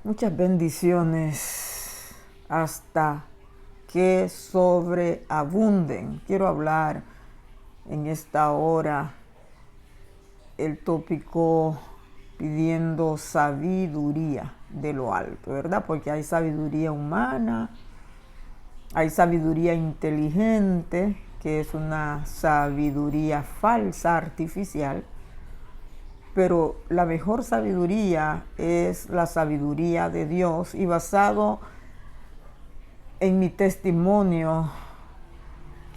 Muchas bendiciones hasta que sobreabunden. Quiero hablar en esta hora el tópico pidiendo sabiduría de lo alto, ¿verdad? Porque hay sabiduría humana, hay sabiduría inteligente, que es una sabiduría falsa, artificial, pero la mejor sabiduría es la sabiduría de Dios, y basado en mi testimonio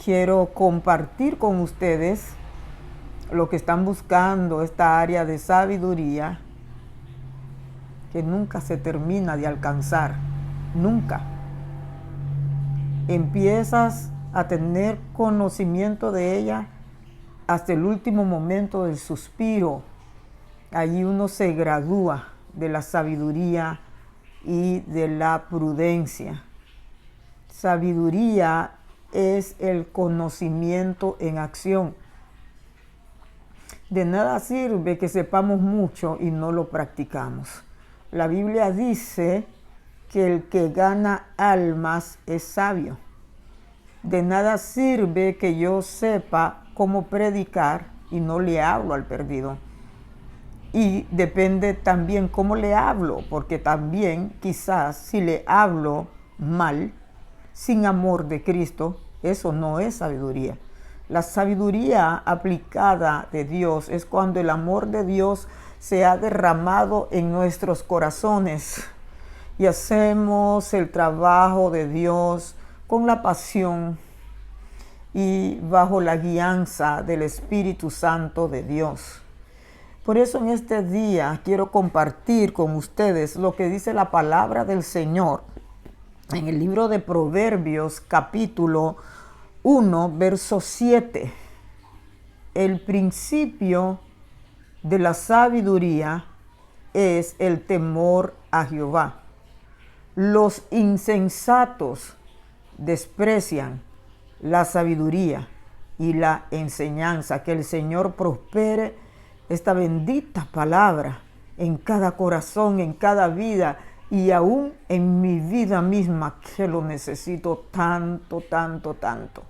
quiero compartir con ustedes lo que están buscando, esta área de sabiduría que nunca se termina de alcanzar, nunca. Empiezas a tener conocimiento de ella hasta el último momento del suspiro. Allí uno se gradúa de la sabiduría y de la prudencia. Sabiduría es el conocimiento en acción. De nada sirve que sepamos mucho y no lo practicamos. La Biblia dice que el que gana almas es sabio. De nada sirve que yo sepa cómo predicar y no le hablo al perdido. Y depende también cómo le hablo, porque también quizás si le hablo mal, sin amor de Cristo, eso no es sabiduría. La sabiduría aplicada de Dios es cuando el amor de Dios se ha derramado en nuestros corazones y hacemos el trabajo de Dios con la pasión y bajo la guianza del Espíritu Santo de Dios. Por eso en este día quiero compartir con ustedes lo que dice la palabra del Señor en el libro de Proverbios, capítulo 1, verso 7. El principio de la sabiduría es el temor a Jehová. Los insensatos desprecian la sabiduría y la enseñanza. Que el Señor prospere esta bendita palabra en cada corazón, en cada vida, y aún en mi vida misma, que lo necesito tanto, tanto, tanto.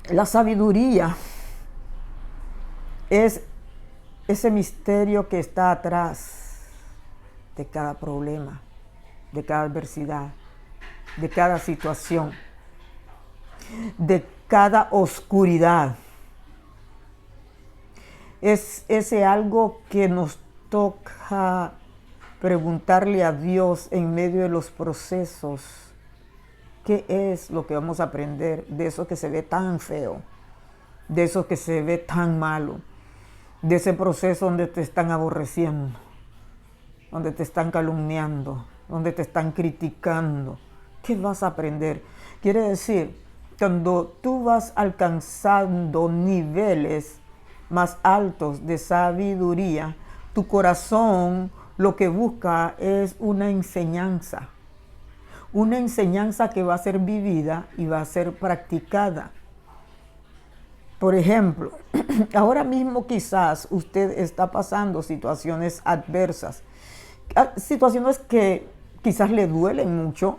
La sabiduría es ese misterio que está atrás de cada problema, de cada adversidad, de cada situación, de cada oscuridad. Es ese algo que nos toca preguntarle a Dios en medio de los procesos. ¿Qué es lo que vamos a aprender de eso que se ve tan feo? De eso que se ve tan malo. De ese proceso donde te están aborreciendo, donde te están calumniando, donde te están criticando. ¿Qué vas a aprender? Quiere decir, cuando tú vas alcanzando niveles más altos de sabiduría, tu corazón lo que busca es una enseñanza que va a ser vivida y va a ser practicada. Por ejemplo, ahora mismo quizás usted está pasando situaciones adversas, situaciones que quizás le duelen mucho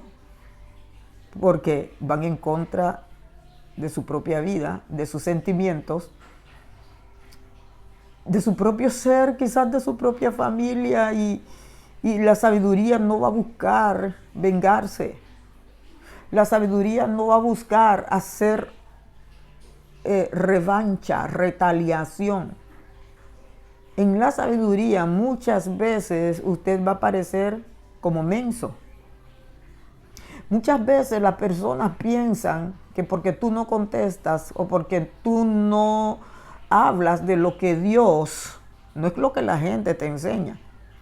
porque van en contra de su propia vida, de sus sentimientos, de su propio ser, quizás de su propia familia, y la sabiduría no va a buscar vengarse. La sabiduría no va a buscar hacer revancha, retaliación. En la sabiduría muchas veces usted va a parecer como menso. Muchas veces las personas piensan que porque tú no contestas o porque tú no hablas de lo que Dios, no es lo que la gente te enseña,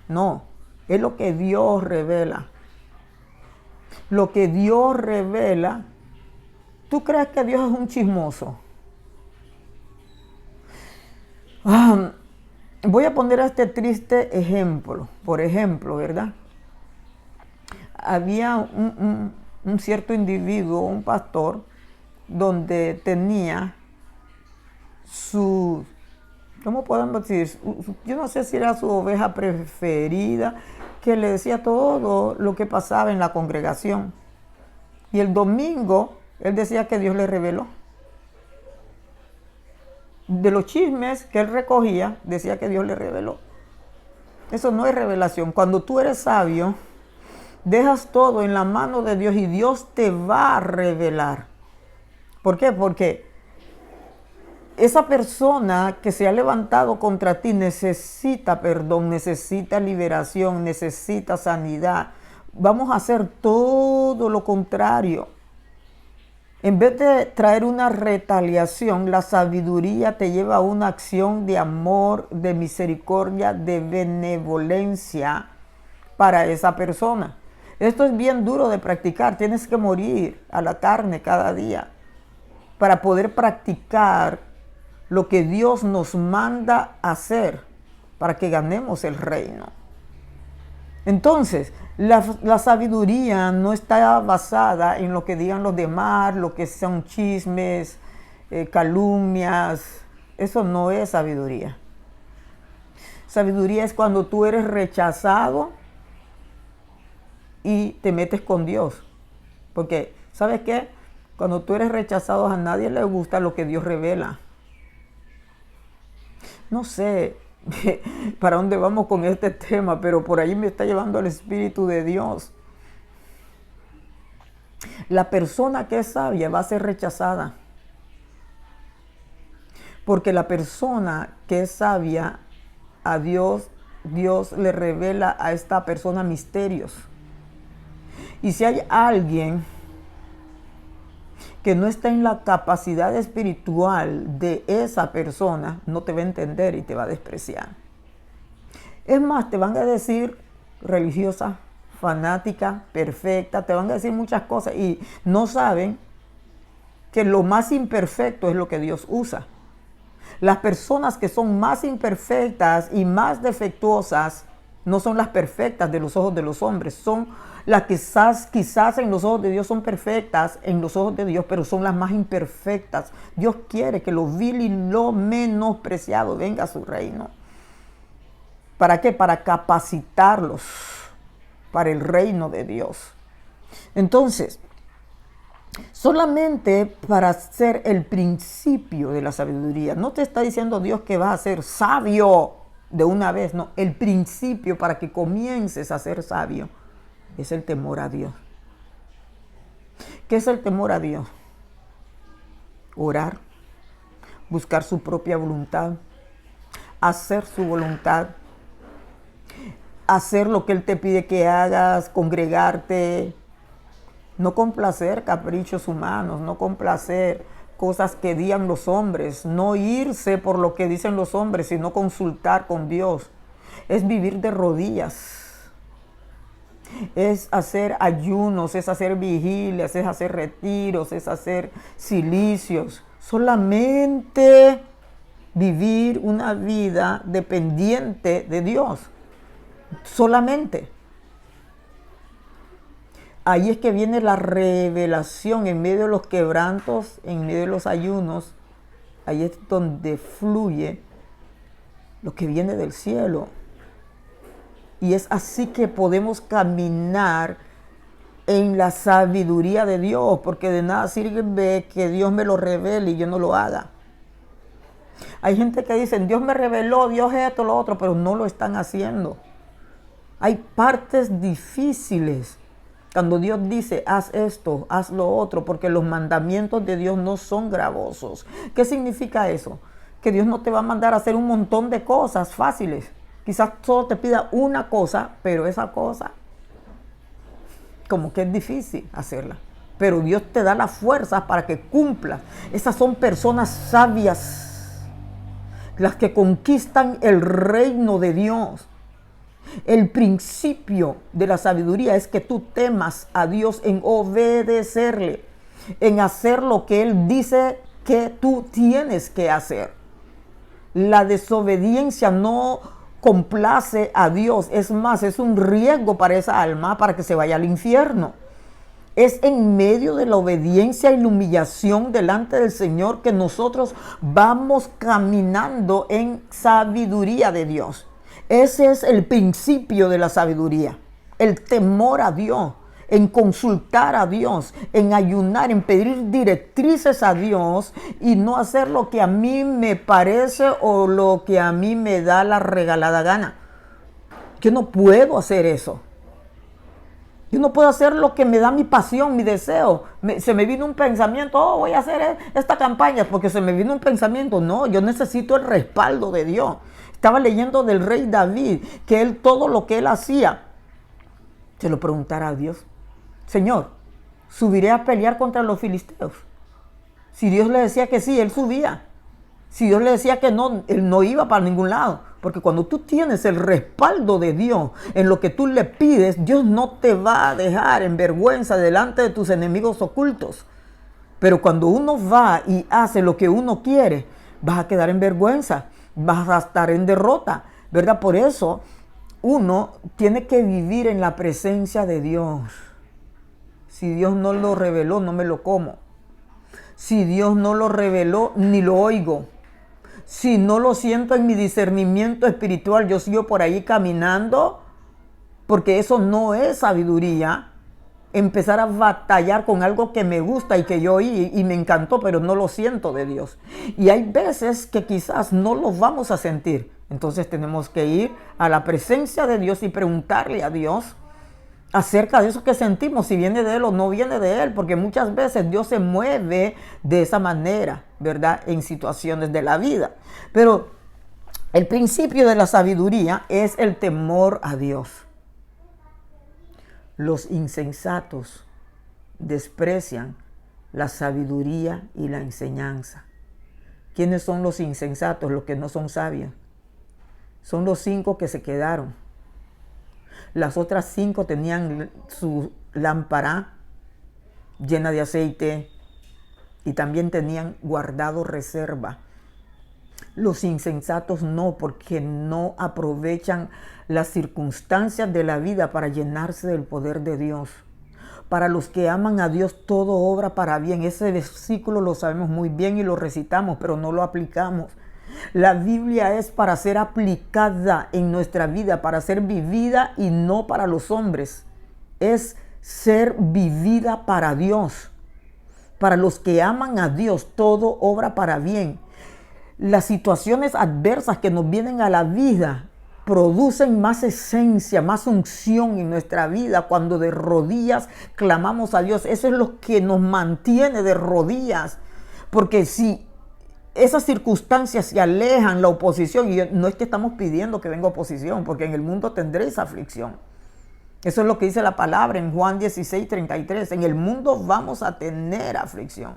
no, es lo que Dios revela. Lo que Dios revela, ¿tú crees que Dios es un chismoso? Voy a poner este triste ejemplo. Por ejemplo, ¿verdad? Había un cierto individuo, un pastor, donde tenía sus ¿cómo podemos decir? Yo no sé si era su oveja preferida, que le decía todo lo que pasaba en la congregación. Y el domingo, él decía que Dios le reveló. De los chismes que él recogía, decía que Dios le reveló. Eso no es revelación. Cuando tú eres sabio, dejas todo en la mano de Dios y Dios te va a revelar. ¿Por qué? Porque esa persona que se ha levantado contra ti necesita perdón, necesita liberación, necesita sanidad. Vamos a hacer todo lo contrario. En vez de traer una retaliación, la sabiduría te lleva a una acción de amor, de misericordia, de benevolencia para esa persona. Esto es bien duro de practicar. Tienes que morir a la carne cada día para poder practicar lo que Dios nos manda hacer para que ganemos el reino. Entonces, la sabiduría no está basada en lo que digan los demás, lo que son chismes, calumnias. Eso no es sabiduría. Sabiduría es cuando tú eres rechazado y te metes con Dios. Porque, ¿sabes qué? Cuando tú eres rechazado, a nadie le gusta lo que Dios revela. No sé para dónde vamos con este tema, pero por ahí me está llevando el Espíritu de Dios. La persona que es sabia va a ser rechazada. Porque la persona que es sabia, a Dios le revela a esta persona misterios. Y si hay alguien que no está en la capacidad espiritual de esa persona, no te va a entender y te va a despreciar. Es más, te van a decir religiosa, fanática, perfecta, te van a decir muchas cosas y no saben que lo más imperfecto es lo que Dios usa. Las personas que son más imperfectas y más defectuosas no son las perfectas de los ojos de los hombres, son las que quizás en los ojos de Dios son perfectas, en los ojos de Dios, pero son las más imperfectas. Dios quiere que lo vil y lo menospreciado venga a su reino. ¿Para qué? Para capacitarlos para el reino de Dios. Entonces, solamente para ser el principio de la sabiduría. No te está diciendo Dios que vas a ser sabio de una vez, no. El principio para que comiences a ser sabio es el temor a Dios. ¿Qué es el temor a Dios? Orar, buscar su propia voluntad, hacer su voluntad, hacer lo que Él te pide que hagas, congregarte, no complacer caprichos humanos, no complacer cosas que digan los hombres, no irse por lo que dicen los hombres, sino consultar con Dios. Es vivir de rodillas. Es hacer ayunos, es hacer vigilias, es hacer retiros, es hacer cilicios. Solamente vivir una vida dependiente de Dios. Solamente. Ahí es que viene la revelación en medio de los quebrantos, en medio de los ayunos. Ahí es donde fluye lo que viene del cielo. Y es así que podemos caminar en la sabiduría de Dios, porque de nada sirve que Dios me lo revele y yo no lo haga. Hay gente que dice, Dios me reveló, Dios esto, lo otro, pero no lo están haciendo. Hay partes difíciles cuando Dios dice, haz esto, haz lo otro, porque los mandamientos de Dios no son gravosos. ¿Qué significa eso? Que Dios no te va a mandar a hacer un montón de cosas fáciles. Quizás solo te pida una cosa, pero esa cosa como que es difícil hacerla. Pero Dios te da las fuerzas para que cumplas. Esas son personas sabias, las que conquistan el reino de Dios. El principio de la sabiduría es que tú temas a Dios en obedecerle, en hacer lo que Él dice que tú tienes que hacer. La desobediencia no complace a Dios, es más, es un riesgo para esa alma para que se vaya al infierno. Es en medio de la obediencia y la humillación delante del Señor que nosotros vamos caminando en sabiduría de Dios. Ese es el principio de la sabiduría, el temor a Dios, en consultar a Dios, en ayunar, en pedir directrices a Dios y no hacer lo que a mí me parece o lo que a mí me da la regalada gana. Yo no puedo hacer eso. Yo no puedo hacer lo que me da mi pasión, mi deseo. Se me vino un pensamiento, oh, voy a hacer esta campaña porque se me vino un pensamiento. No, yo necesito el respaldo de Dios. Estaba leyendo del rey David, que él todo lo que él hacía, se lo preguntara a Dios. Señor, ¿subiré a pelear contra los filisteos? Si Dios le decía que sí, él subía. Si Dios le decía que no, él no iba para ningún lado. Porque cuando tú tienes el respaldo de Dios en lo que tú le pides, Dios no te va a dejar en vergüenza delante de tus enemigos ocultos. Pero cuando uno va y hace lo que uno quiere, vas a quedar en vergüenza, vas a estar en derrota, ¿verdad? Por eso uno tiene que vivir en la presencia de Dios. Si Dios no lo reveló, no me lo como. Si Dios no lo reveló, ni lo oigo. Si no lo siento en mi discernimiento espiritual, yo sigo por ahí caminando, porque eso no es sabiduría. Empezar a batallar con algo que me gusta y que yo oí y me encantó, pero no lo siento de Dios. Y hay veces que quizás no lo vamos a sentir. Entonces tenemos que ir a la presencia de Dios y preguntarle a Dios acerca de eso que sentimos, si viene de Él o no viene de Él, porque muchas veces Dios se mueve de esa manera, ¿verdad? En situaciones de la vida. Pero el principio de la sabiduría es el temor a Dios. Los insensatos desprecian la sabiduría y la enseñanza. ¿Quiénes son los insensatos? Los que no son sabios. Son los 5 que se quedaron. Las otras 5 tenían su lámpara llena de aceite y también tenían guardado reserva. Los insensatos no, porque no aprovechan las circunstancias de la vida para llenarse del poder de Dios. Para los que aman a Dios, todo obra para bien. Ese versículo lo sabemos muy bien y lo recitamos, pero no lo aplicamos. La Biblia es para ser aplicada en nuestra vida, para ser vivida y no para los hombres. Es ser vivida para Dios. Para los que aman a Dios, todo obra para bien. Las situaciones adversas que nos vienen a la vida producen más esencia, más unción en nuestra vida cuando de rodillas clamamos a Dios. Eso es lo que nos mantiene de rodillas. Porque si esas circunstancias se alejan, la oposición, y no es que estamos pidiendo que venga oposición, porque en el mundo tendréis aflicción. Eso es lo que dice la palabra en Juan 16:33. En el mundo vamos a tener aflicción.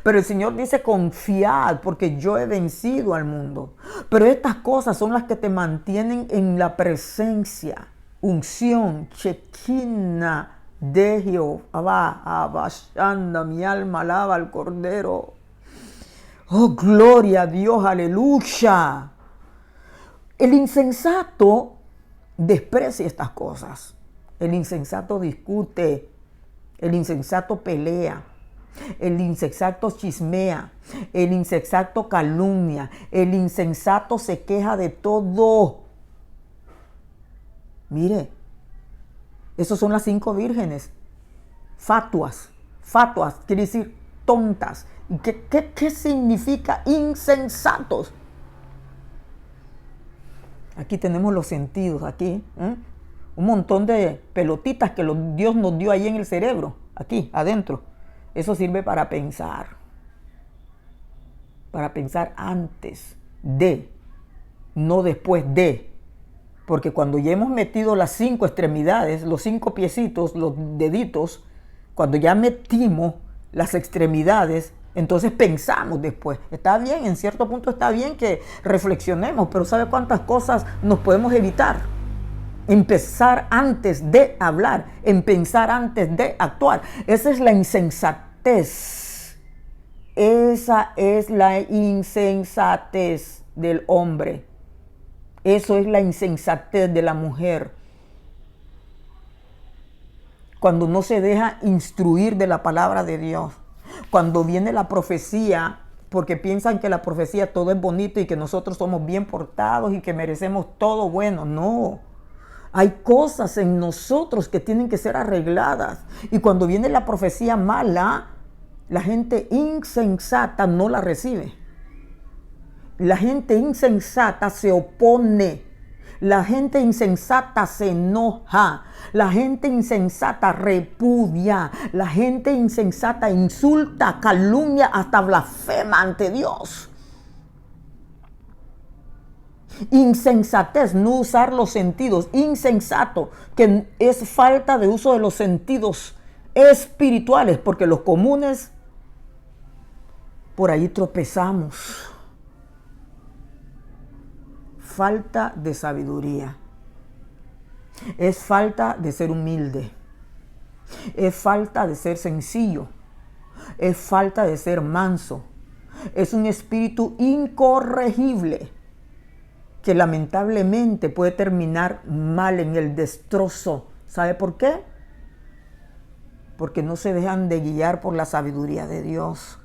Pero el Señor dice, confiad, porque yo he vencido al mundo. Pero estas cosas son las que te mantienen en la presencia, unción, chequina de Jehová. Abashanda, mi alma alaba al Cordero. Oh, gloria a Dios, aleluya. El insensato desprecia estas cosas. El insensato discute. El insensato pelea. El insensato chismea. El insensato calumnia. El insensato se queja de todo. Mire, esos son las 5 vírgenes. Fatuas. Fatuas quiere decir tontas. ¿Qué significa insensatos? Aquí tenemos los sentidos, aquí. Un montón de pelotitas que Dios nos dio ahí en el cerebro, aquí, adentro. Eso sirve para pensar. Para pensar antes de, no después de. Porque cuando ya hemos metido las 5 extremidades, los 5 piecitos, los deditos, cuando ya metimos las extremidades, entonces pensamos después. Está bien, en cierto punto está bien que reflexionemos, pero ¿sabe cuántas cosas nos podemos evitar? Empezar antes de hablar, en pensar antes de actuar. Esa es la insensatez. Esa es la insensatez del hombre. Eso es la insensatez de la mujer. cuando no se deja instruir de la palabra de Dios, cuando viene la profecía, porque piensan que la profecía todo es bonito y que nosotros somos bien portados y que merecemos todo bueno. No, hay cosas en nosotros que tienen que ser arregladas. Y cuando viene la profecía mala, la gente insensata no la recibe. La gente insensata se opone. La gente insensata se enoja. La gente insensata repudia. La gente insensata insulta, calumnia, hasta blasfema ante Dios. Insensatez, no usar los sentidos. Insensato, que es falta de uso de los sentidos espirituales, porque los comunes, por ahí tropezamos. Falta de sabiduría. Es falta de ser humilde. Es falta de ser sencillo. Es falta de ser manso. Es un espíritu incorregible que lamentablemente puede terminar mal en el destrozo. ¿Sabe por qué? Porque no se dejan de guiar por la sabiduría de Dios.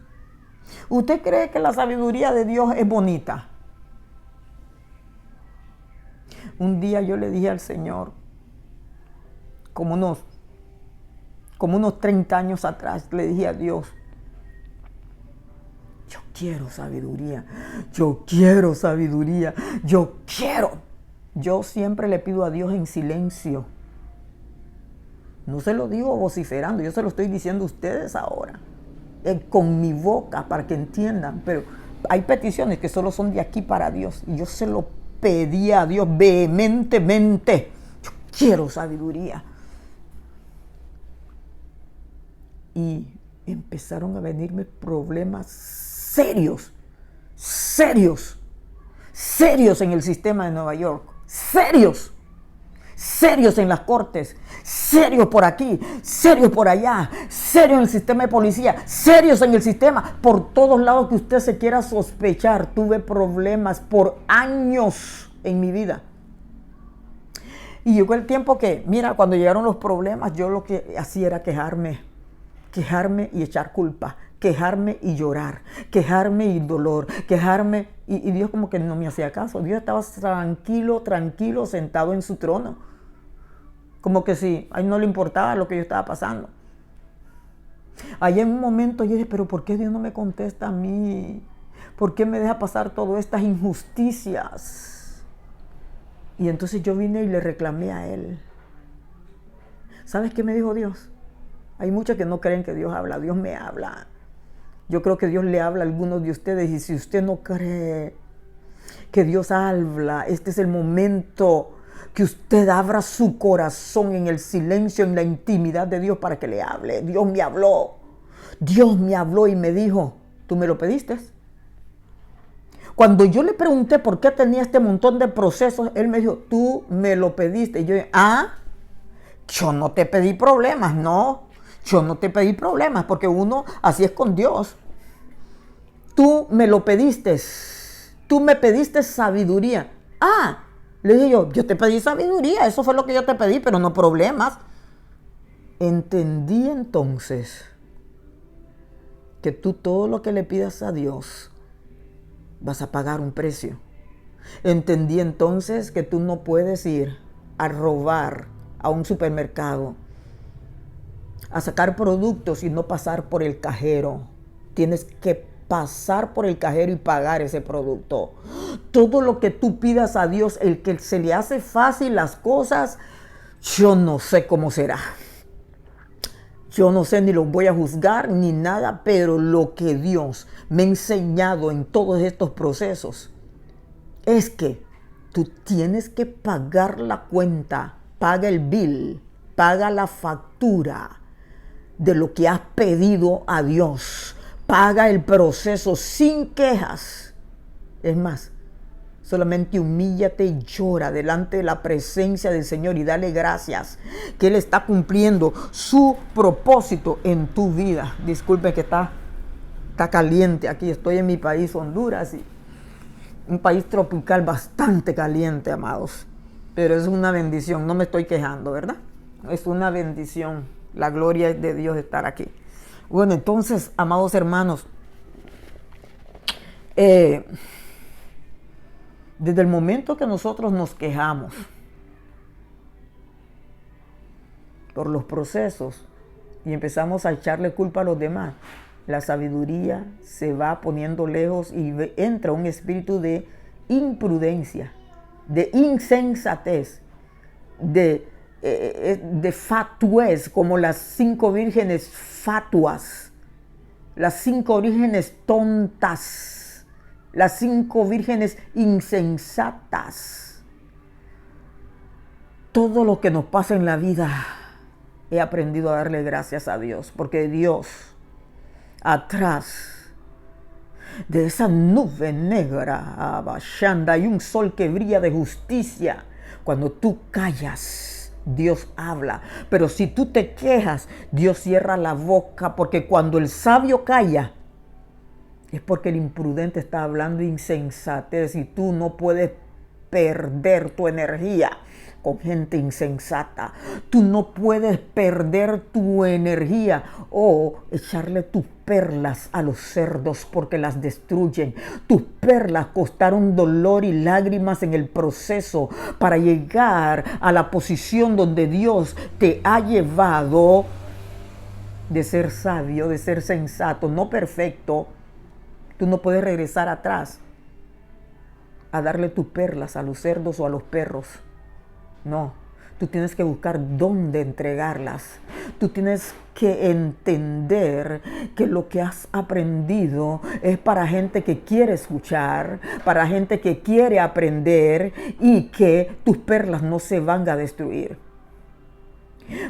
¿Usted cree que la sabiduría de Dios es bonita? Un día yo le dije al Señor, como unos 30 años atrás, le dije a Dios, yo quiero sabiduría, yo quiero sabiduría, yo quiero. Yo siempre le pido a Dios en silencio. No se lo digo vociferando, yo se lo estoy diciendo a ustedes ahora, con mi boca para que entiendan, pero hay peticiones que solo son de aquí para Dios y yo se lo pedí a Dios vehementemente. Yo quiero sabiduría. Y empezaron a venirme problemas serios en el sistema de Nueva York. Serios en las cortes, serios por aquí, serios por allá, serios en el sistema de policía, serios en el sistema, por todos lados que usted se quiera sospechar. Tuve problemas por años en mi vida. Y llegó el tiempo que, mira, cuando llegaron los problemas, yo lo que hacía era quejarme y echar culpa, quejarme y llorar, quejarme y dolor, quejarme. Y Dios como que no me hacía caso. Dios estaba tranquilo, sentado en su trono. Como que sí, a él no le importaba lo que yo estaba pasando. Allí en un momento yo dije, pero ¿por qué Dios no me contesta a mí? ¿Por qué me deja pasar todas estas injusticias? Y entonces yo vine y le reclamé a Él. ¿Sabes qué me dijo Dios? Hay muchos que no creen que Dios habla. Dios me habla. Yo creo que Dios le habla a algunos de ustedes. Y si usted no cree que Dios habla, este es el momento que usted abra su corazón en el silencio, en la intimidad de Dios para que le hable. Dios me habló y me dijo, ¿tú me lo pediste? Cuando yo le pregunté por qué tenía este montón de procesos, Él me dijo, tú me lo pediste. Y yo dije, yo no te pedí problemas, no. Yo no te pedí problemas, porque uno así es con Dios. Tú me lo pediste. Tú me pediste sabiduría. Le dije yo te pedí sabiduría, eso fue lo que yo te pedí, pero no problemas. Entendí entonces que tú todo lo que le pidas a Dios vas a pagar un precio. Entendí entonces que tú no puedes ir a robar a un supermercado, a sacar productos y no pasar por el cajero. Tienes que pasar por el cajero y pagar ese producto. Todo lo que tú pidas a Dios, el que se le hace fácil las cosas, yo no sé cómo será. Yo no sé, ni lo voy a juzgar ni nada, pero lo que Dios me ha enseñado en todos estos procesos es que tú tienes que pagar la cuenta, paga el bill, paga la factura de lo que has pedido a Dios. Paga el proceso sin quejas. Es más, solamente humíllate y llora delante de la presencia del Señor y dale gracias que Él está cumpliendo su propósito en tu vida. Disculpe que está caliente aquí. Estoy en mi país, Honduras, y un país tropical bastante caliente, amados. Pero es una bendición, no me estoy quejando, ¿verdad? Es una bendición. La gloria es de Dios estar aquí. Bueno, entonces, amados hermanos, desde el momento que nosotros nos quejamos por los procesos y empezamos a echarle culpa a los demás, la sabiduría se va poniendo lejos y entra un espíritu de imprudencia, de insensatez, de fatuez, como las 5 vírgenes fatuas, las 5 vírgenes tontas, las 5 vírgenes insensatas. Todo lo que nos pasa en la vida, he aprendido a darle gracias a Dios, porque Dios, atrás de esa nube negra, abashanda, hay un sol que brilla de justicia. Cuando tú callas, Dios habla. Pero si tú te quejas, Dios cierra la boca, porque cuando el sabio calla, es porque el imprudente está hablando insensatez y tú no puedes perder tu energía con gente insensata. Tú no puedes perder tu energía o echarle tus perlas a los cerdos porque las destruyen. Tus perlas costaron dolor y lágrimas en el proceso para llegar a la posición donde Dios te ha llevado, de ser sabio, de ser sensato, no perfecto. Tú no puedes regresar atrás a darle tus perlas a los cerdos o a los perros. No, tú tienes que buscar dónde entregarlas. Tú tienes que entender que lo que has aprendido es para gente que quiere escuchar, para gente que quiere aprender y que tus perlas no se van a destruir.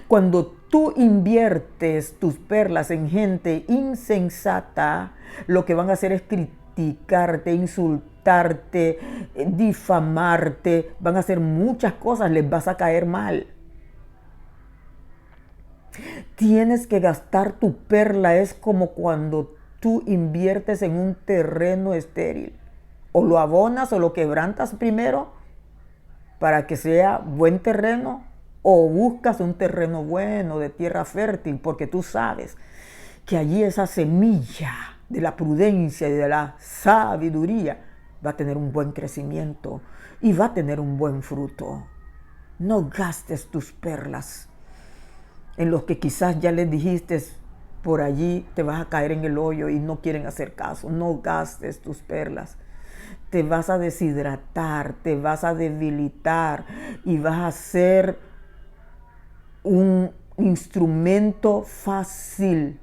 Cuando tú inviertes tus perlas en gente insensata, lo que van a hacer es criticarte, insultarte, difamarte, van a hacer muchas cosas, les vas a caer mal. Tienes que gastar tu perla, es como cuando tú inviertes en un terreno estéril. O lo abonas o lo quebrantas primero para que sea buen terreno, o buscas un terreno bueno de tierra fértil, porque tú sabes que allí esa semilla de la prudencia y de la sabiduría va a tener un buen crecimiento y va a tener un buen fruto. No gastes tus perlas en los que quizás ya les dijiste, por allí te vas a caer en el hoyo y no quieren hacer caso. No gastes tus perlas. Te vas a deshidratar, te vas a debilitar y vas a ser un instrumento fácil,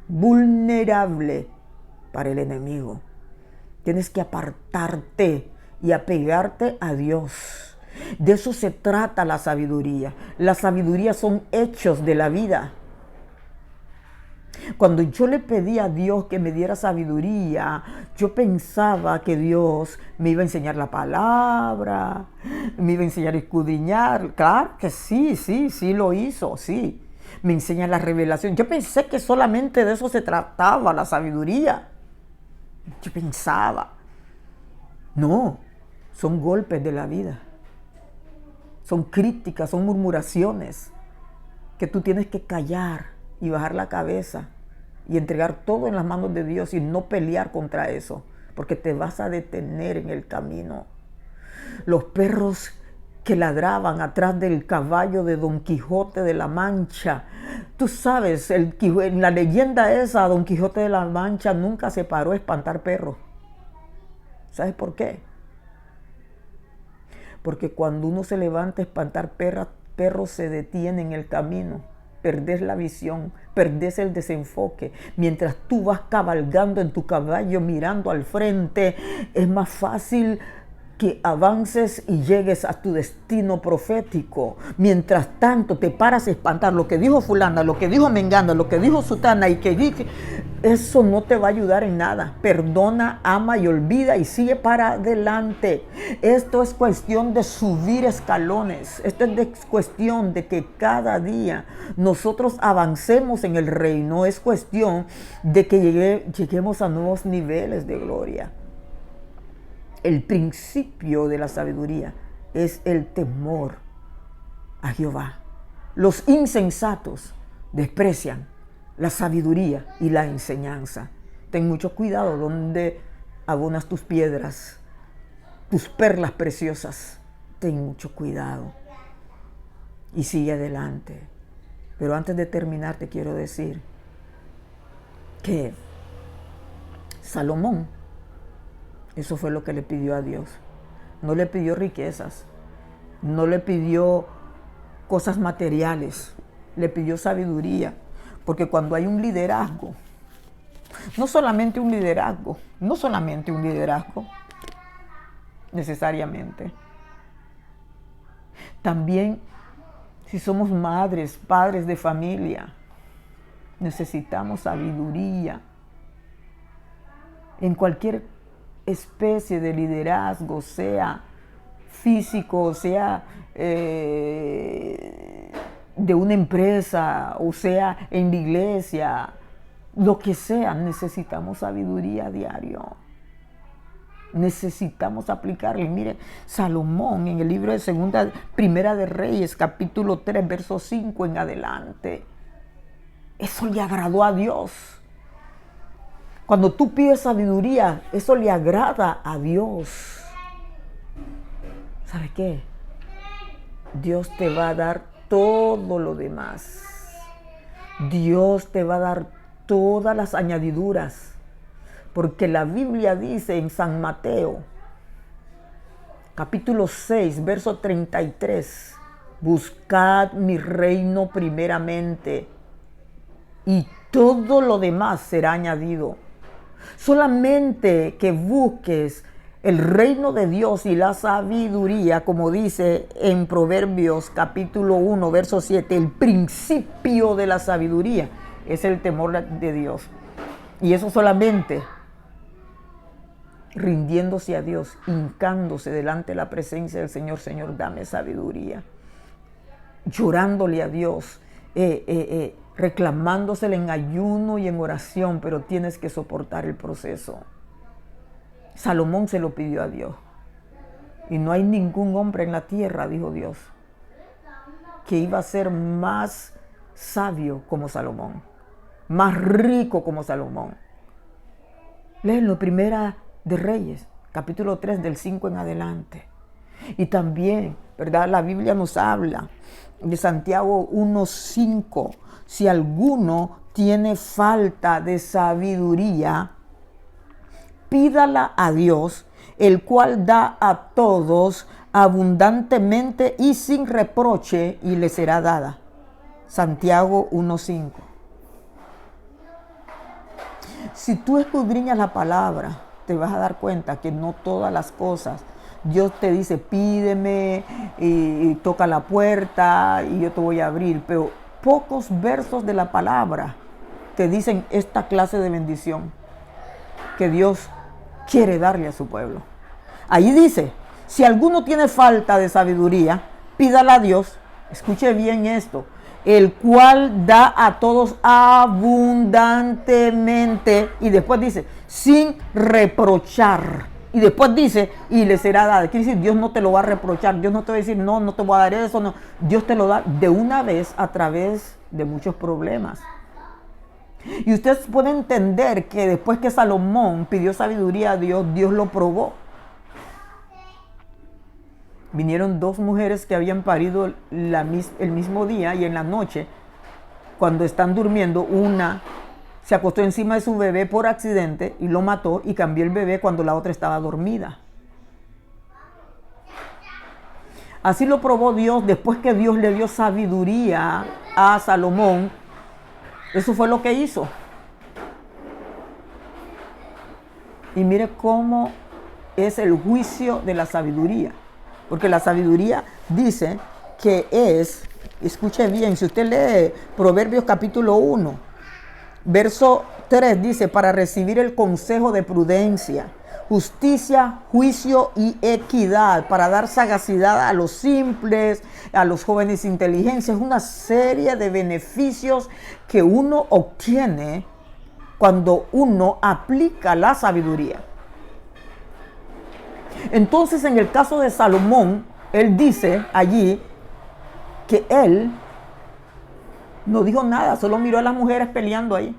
vulnerable para el enemigo. Tienes que apartarte y apegarte a Dios. De eso se trata la sabiduría. La sabiduría son hechos de la vida. Cuando yo le pedí a Dios que me diera sabiduría, yo pensaba que Dios me iba a enseñar la palabra, me iba a enseñar a escudriñar. Claro que sí lo hizo, sí. Me enseña la revelación. Yo pensé que solamente de eso se trataba la sabiduría. Yo pensaba. No, son golpes de la vida. Son críticas, son murmuraciones que tú tienes que callar y bajar la cabeza y entregar todo en las manos de Dios y no pelear contra eso, porque te vas a detener en el camino. Los perros que ladraban atrás del caballo de Don Quijote de la Mancha. Tú sabes, en la leyenda esa, Don Quijote de la Mancha nunca se paró a espantar perros. ¿Sabes por qué? Porque cuando uno se levanta a espantar perros se detiene en el camino. Perdés la visión, perdés el desenfoque. Mientras tú vas cabalgando en tu caballo mirando al frente, es más fácil que avances y llegues a tu destino profético. Mientras tanto te paras a espantar lo que dijo fulana, lo que dijo mengana, lo que dijo sutana y que dije, eso no te va a ayudar en nada. Perdona, ama y olvida y sigue para adelante. Esto es cuestión de subir escalones. Esto es cuestión de que cada día nosotros avancemos en el reino. Es cuestión de que lleguemos a nuevos niveles de gloria. El principio de la sabiduría es el temor a Jehová. Los insensatos desprecian la sabiduría y la enseñanza. Ten mucho cuidado donde abonas tus piedras, tus perlas preciosas. Ten mucho cuidado y sigue adelante. Pero antes de terminar te quiero decir que Salomón, eso fue lo que le pidió a Dios. No le pidió riquezas, no le pidió cosas materiales, le pidió sabiduría. Porque cuando hay un liderazgo, no solamente un liderazgo necesariamente. También si somos madres, padres de familia, necesitamos sabiduría. En cualquier especie de liderazgo, sea físico, sea de una empresa, o sea en la iglesia, lo que sea, necesitamos sabiduría a diario. Necesitamos aplicarle. Mire, Salomón en el libro de Primera de Reyes, capítulo 3, verso 5 en adelante. Eso le agradó a Dios. Cuando tú pides sabiduría, eso le agrada a Dios. ¿Sabe qué? Dios te va a dar todo lo demás. Dios te va a dar todas las añadiduras. Porque la Biblia dice en San Mateo, capítulo 6, verso 33, buscad mi reino primeramente y todo lo demás será añadido. Solamente que busques el reino de Dios y la sabiduría, como dice en Proverbios capítulo 1, verso 7, el principio de la sabiduría es el temor de Dios. Y eso solamente rindiéndose a Dios, hincándose delante de la presencia del Señor. Señor, dame sabiduría. Llorándole a Dios, reclamándosele en ayuno y en oración, pero tienes que soportar el proceso. Salomón se lo pidió a Dios. Y no hay ningún hombre en la tierra, dijo Dios, que iba a ser más sabio como Salomón, más rico como Salomón. Léenlo, Primera de Reyes, capítulo 3, del 5 en adelante. Y también, ¿verdad? La Biblia nos habla de Santiago 1:5. Si alguno tiene falta de sabiduría, pídala a Dios, el cual da a todos abundantemente y sin reproche, y le será dada. Santiago 1:5. Si tú escudriñas la palabra, te vas a dar cuenta que no todas las cosas. Dios te dice, pídeme y toca la puerta y yo te voy a abrir. Pero pocos versos de la palabra te dicen esta clase de bendición que Dios quiere darle a su pueblo. Ahí dice, si alguno tiene falta de sabiduría, pídala a Dios. Escuche bien esto. El cual da a todos abundantemente. Y después dice, sin reprochar. Y después dice, y le será dada. Quiere decir, Dios no te lo va a reprochar. Dios no te va a decir, no, no te voy a dar eso. No. Dios te lo da de una vez a través de muchos problemas. Y ustedes pueden entender que después que Salomón pidió sabiduría a Dios, Dios lo probó. Vinieron dos mujeres que habían parido el mismo día, y en la noche, cuando están durmiendo, una se acostó encima de su bebé por accidente y lo mató, y cambió el bebé cuando la otra estaba dormida. Así lo probó Dios después que Dios le dio sabiduría a Salomón. Eso fue lo que hizo. Y mire cómo es el juicio de la sabiduría. Porque la sabiduría dice que es, escuche bien, si usted lee Proverbios capítulo 1, verso 3, dice, para recibir el consejo de prudencia, justicia, juicio y equidad, para dar sagacidad a los simples, a los jóvenes inteligencia. Es una serie de beneficios que uno obtiene cuando uno aplica la sabiduría. Entonces, en el caso de Salomón, él dice allí que él No dijo nada, solo miró a las mujeres peleando ahí.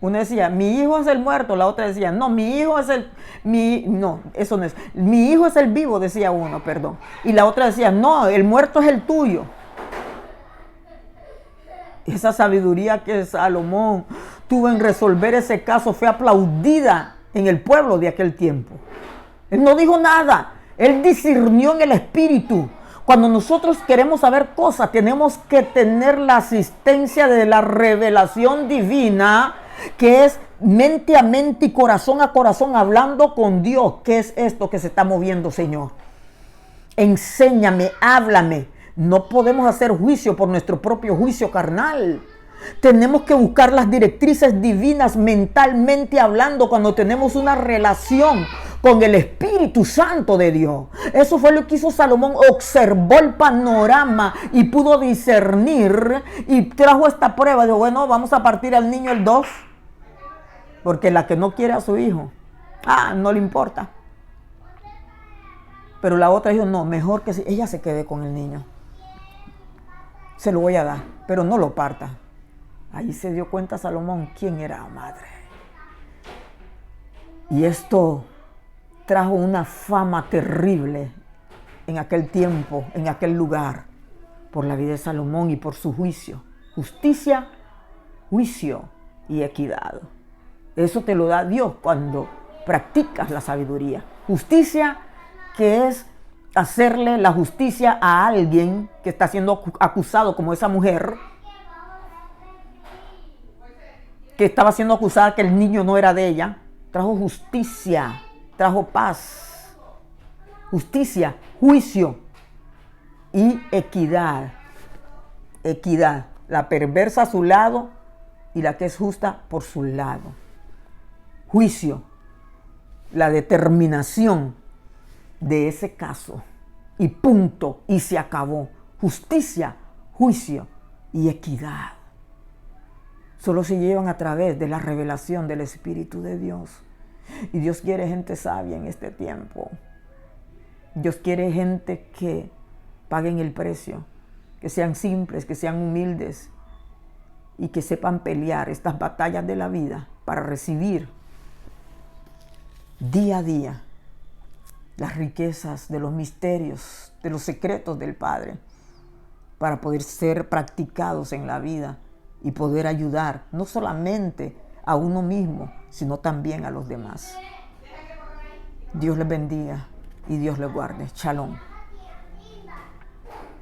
Una decía, mi hijo es el muerto, la otra decía, no, mi hijo es no, eso no es, mi hijo es el vivo, decía uno, perdón. Y la otra decía, no, el muerto es el tuyo. Esa sabiduría que Salomón tuvo en resolver ese caso fue aplaudida en el pueblo de aquel tiempo. Él no dijo nada, él discernió en el espíritu. Cuando nosotros queremos saber cosas, tenemos que tener la asistencia de la revelación divina, que es mente a mente y corazón a corazón, hablando con Dios. ¿Qué es esto que se está moviendo, Señor? Enséñame, háblame. No podemos hacer juicio por nuestro propio juicio carnal. Tenemos que buscar las directrices divinas mentalmente hablando cuando tenemos una relación con el Espíritu Santo de Dios. Eso fue lo que hizo Salomón. Observó el panorama y pudo discernir y trajo esta prueba. Dijo, bueno, vamos a partir al niño el 2. Porque la que no quiere a su hijo, no le importa. Pero la otra dijo, no, mejor que ella se quede con el niño. Se lo voy a dar, pero no lo parta. Ahí se dio cuenta Salomón quién era la madre. Y esto trajo una fama terrible en aquel tiempo, en aquel lugar, por la vida de Salomón y por su juicio. Justicia, juicio y equidad. Eso te lo da Dios cuando practicas la sabiduría. Justicia, que es hacerle la justicia a alguien que está siendo acusado, como esa mujer que estaba siendo acusada que el niño no era de ella. Trajo justicia, trajo paz. Justicia, juicio y equidad. Equidad, la perversa a su lado y la que es justa por su lado. Juicio, la determinación de ese caso y punto, y se acabó. Justicia, juicio y equidad solo se llevan a través de la revelación del Espíritu de Dios. Y Dios quiere gente sabia en este tiempo. Dios quiere gente que paguen el precio, que sean simples, que sean humildes y que sepan pelear estas batallas de la vida para recibir día a día las riquezas de los misterios, de los secretos del Padre, para poder ser practicados en la vida y poder ayudar no solamente a uno mismo, sino también a los demás. Dios les bendiga y Dios les guarde. Shalom.